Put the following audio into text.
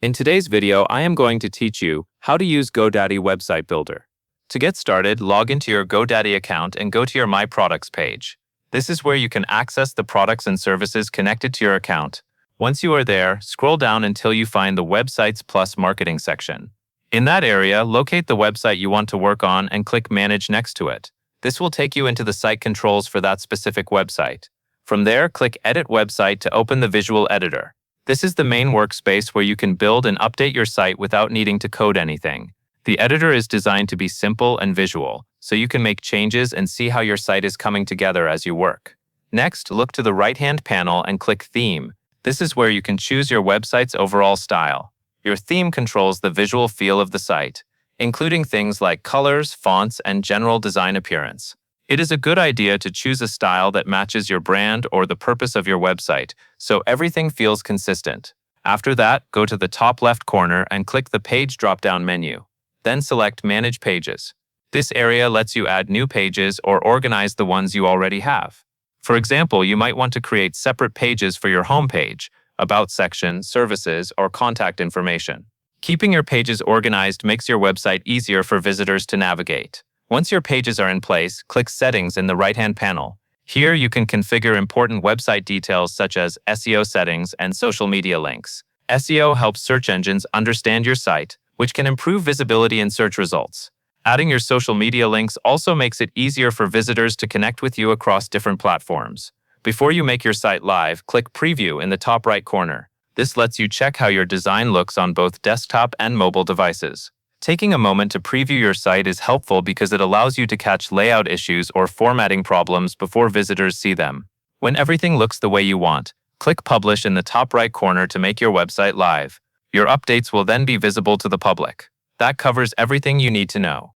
In today's video, I am going to teach you how to use Godaddy Website Builder. To get started, log into your Godaddy account and go to your My Products page. This is where you can access the products and services connected to your account. Once you are there, scroll down until you find the Websites Plus Marketing section. In that area, locate the website you want to work on and click Manage next to it. This will take you into the site controls for that specific website. From there, click Edit Website to open the visual editor. This is the main workspace where you can build and update your site without needing to code anything. The editor is designed to be simple and visual, so you can make changes and see how your site is coming together as you work. Next, look to the right-hand panel and click Theme. This is where you can choose your website's overall style. Your theme controls the visual feel of the site, including things like colors, fonts, and general design appearance. It is a good idea to choose a style that matches your brand or the purpose of your website, so everything feels consistent. After that, go to the top left corner and click the Page drop-down menu. Then select Manage Pages. This area lets you add new pages or organize the ones you already have. For example, you might want to create separate pages for your homepage, About section, services, or contact information. Keeping your pages organized makes your website easier for visitors to navigate. Once your pages are in place, click Settings in the right-hand panel. Here you can configure important website details such as SEO settings and social media links. SEO helps search engines understand your site, which can improve visibility in search results. Adding your social media links also makes it easier for visitors to connect with you across different platforms. Before you make your site live, click Preview in the top right corner. This lets you check how your design looks on both desktop and mobile devices. Taking a moment to preview your site is helpful because it allows you to catch layout issues or formatting problems before visitors see them. When everything looks the way you want, click Publish in the top right corner to make your website live. Your updates will then be visible to the public. That covers everything you need to know.